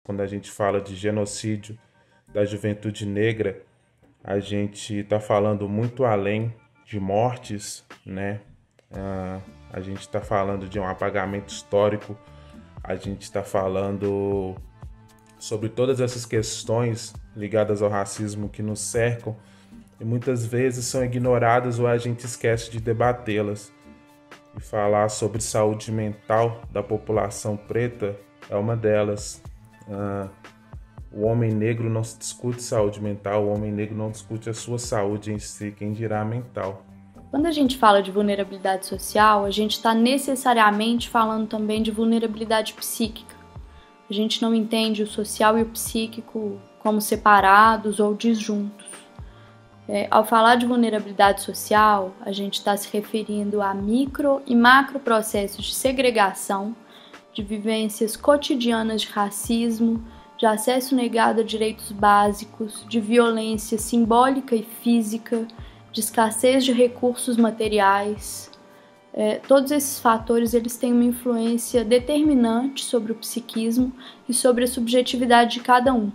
Quando a gente fala de genocídio da juventude negra, a gente está falando muito além de mortes, né? A gente está falando de um apagamento histórico, a gente está falando sobre todas essas questões ligadas ao racismo que nos cercam e muitas vezes são ignoradas ou a gente esquece de debatê-las. E falar sobre saúde mental da população preta é uma delas. O homem negro não se discute saúde mental, o homem negro não discute a sua saúde em si, quem dirá mental. Quando a gente fala de vulnerabilidade social, a gente está necessariamente falando também de vulnerabilidade psíquica. A gente não entende o social e o psíquico como separados ou disjuntos. Ao falar de vulnerabilidade social, a gente está se referindo a micro e macro processos de segregação, de vivências cotidianas de racismo, de acesso negado a direitos básicos, de violência simbólica e física, de escassez de recursos materiais. Todos esses fatores eles têm uma influência determinante sobre o psiquismo e sobre a subjetividade de cada um.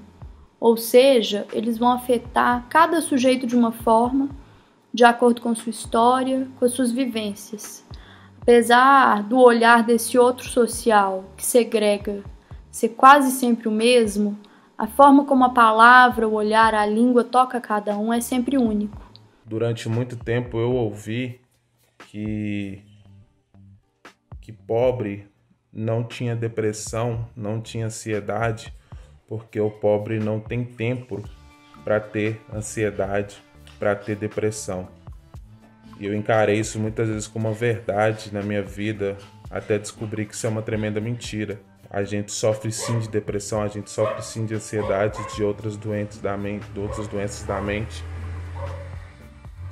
Ou seja, eles vão afetar cada sujeito de uma forma, de acordo com sua história, com as suas vivências. Apesar do olhar desse outro social que segrega ser quase sempre o mesmo, a forma como a palavra, o olhar, a língua toca cada um é sempre único. Durante muito tempo eu ouvi que pobre não tinha depressão, não tinha ansiedade, porque o pobre não tem tempo para ter ansiedade, para ter depressão. E eu encarei isso muitas vezes como uma verdade na minha vida, até descobrir que isso é uma tremenda mentira. A gente sofre sim de depressão, a gente sofre sim de ansiedade, de outras doenças da mente.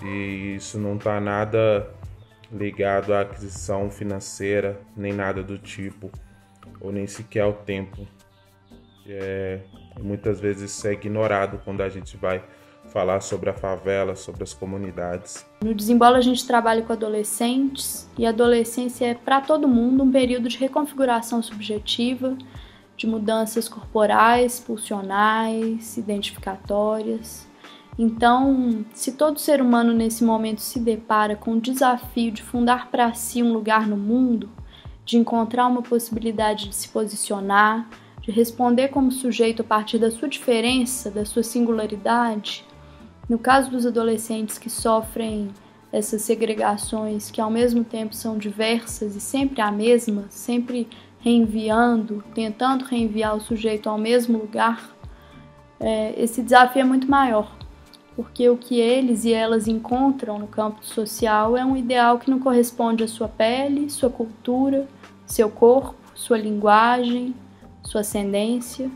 E isso não está nada ligado à aquisição financeira, nem nada do tipo, ou nem sequer ao tempo. Muitas vezes isso é ignorado quando a gente vai falar sobre a favela, sobre as comunidades. No Desembola a gente trabalha com adolescentes e a adolescência é para todo mundo um período de reconfiguração subjetiva, de mudanças corporais, pulsionais, identificatórias. Então, se todo ser humano nesse momento se depara com o desafio de fundar para si um lugar no mundo, de encontrar uma possibilidade de se posicionar, de responder como sujeito a partir da sua diferença, da sua singularidade, no caso dos adolescentes que sofrem essas segregações que ao mesmo tempo são diversas e sempre a mesma, sempre reenviando, tentando reenviar o sujeito ao mesmo lugar, esse desafio é muito maior, porque o que eles e elas encontram no campo social é um ideal que não corresponde à sua pele, sua cultura, seu corpo, sua linguagem, sua ascendência.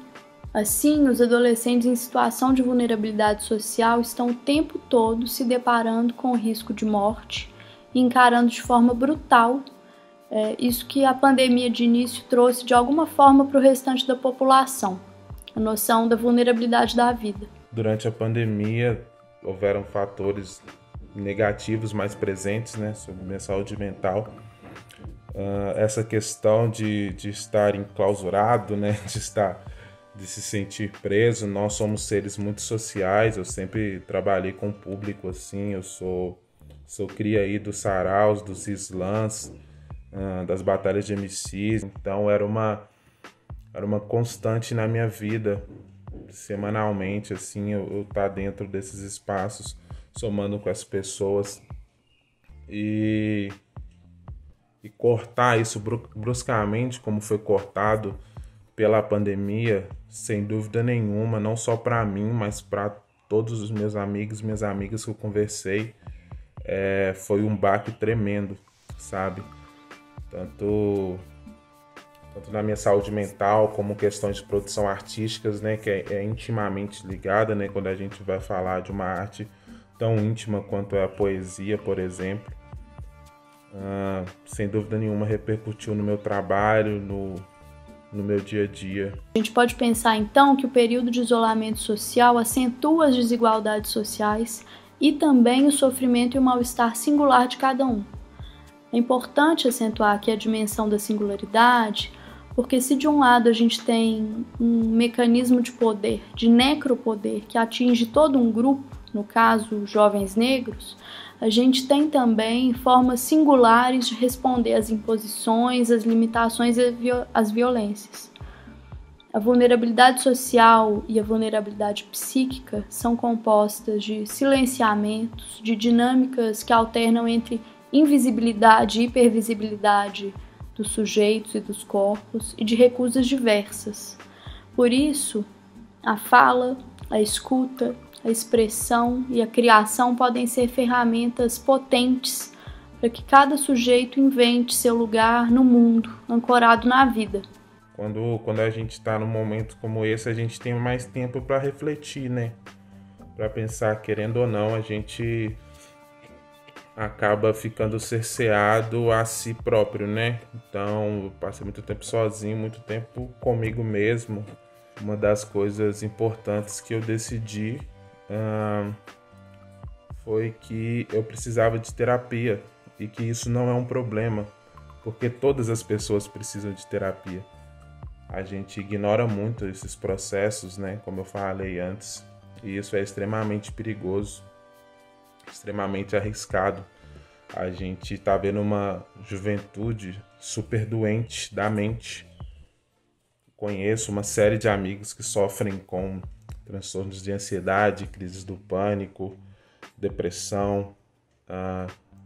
Assim, os adolescentes em situação de vulnerabilidade social estão o tempo todo se deparando com o risco de morte e encarando de forma brutal isso que a pandemia de início trouxe de alguma forma para o restante da população, a noção da vulnerabilidade da vida. Durante a pandemia, houveram fatores negativos mais presentes, né, sobre minha saúde mental. Essa questão de estar enclausurado, né, de se sentir preso. Nós somos seres muito sociais, eu sempre trabalhei com o público, assim, eu sou cria aí dos saraus, dos slams, das batalhas de MCs, então era uma constante na minha vida, semanalmente, assim, eu tá dentro desses espaços, somando com as pessoas e cortar isso bruscamente, como foi cortado pela pandemia, sem dúvida nenhuma, não só para mim, mas para todos os meus amigos, minhas amigas que eu conversei, foi um baque tremendo, sabe? Tanto na minha saúde mental, como questões de produção artísticas, né, que é intimamente ligada, né, quando a gente vai falar de uma arte tão íntima quanto é a poesia, por exemplo. Sem dúvida nenhuma repercutiu no meu trabalho, no meu dia a dia. A gente pode pensar então que o período de isolamento social acentua as desigualdades sociais e também o sofrimento e o mal-estar singular de cada um. É importante acentuar aqui a dimensão da singularidade, porque se de um lado a gente tem um mecanismo de poder, de necropoder, que atinge todo um grupo, no caso, jovens negros, a gente tem também formas singulares de responder às imposições, às limitações e às violências. A vulnerabilidade social e a vulnerabilidade psíquica são compostas de silenciamentos, de dinâmicas que alternam entre invisibilidade e hipervisibilidade dos sujeitos e dos corpos e de recusas diversas. Por isso, a fala, a escuta, a expressão e a criação podem ser ferramentas potentes para que cada sujeito invente seu lugar no mundo, ancorado na vida. Quando a gente está num momento como esse, a gente tem mais tempo para refletir, né? Para pensar, querendo ou não, a gente acaba ficando cerceado a si próprio, né? Então, eu passei muito tempo sozinho, muito tempo comigo mesmo. Uma das coisas importantes que eu decidi foi que eu precisava de terapia e que isso não é um problema, porque todas as pessoas precisam de terapia. A gente ignora muito esses processos, né? Como eu falei antes, e isso é extremamente perigoso, extremamente arriscado. A gente tá vendo uma juventude super doente da mente. Conheço uma série de amigos que sofrem com transtornos de ansiedade, crises do pânico, depressão,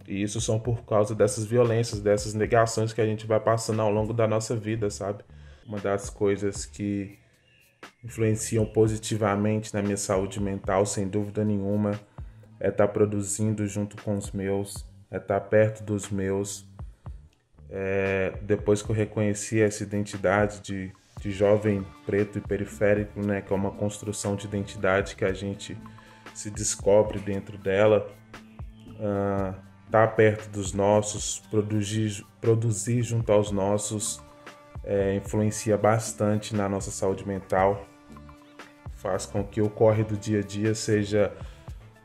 e isso são por causa dessas violências, dessas negações que a gente vai passando ao longo da nossa vida, sabe? Uma das coisas que influenciam positivamente na minha saúde mental, sem dúvida nenhuma, é estar produzindo junto com os meus, é estar perto dos meus. Depois que eu reconheci essa identidade de jovem preto e periférico, né, que é uma construção de identidade que a gente se descobre dentro dela, estar perto dos nossos, produzir junto aos nossos, influencia bastante na nossa saúde mental, faz com que o corre do dia a dia seja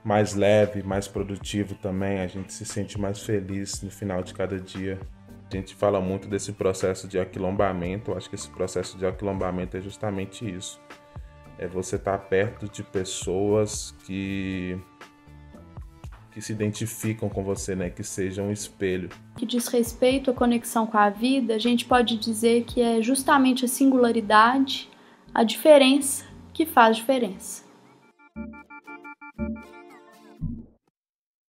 mais leve, mais produtivo também, a gente se sente mais feliz no final de cada dia. A gente fala muito desse processo de aquilombamento, eu acho que esse processo de aquilombamento é justamente isso, é você estar perto de pessoas que se identificam com você, né? Que sejam um espelho. Que diz respeito à conexão com a vida, a gente pode dizer que é justamente a singularidade, a diferença que faz diferença.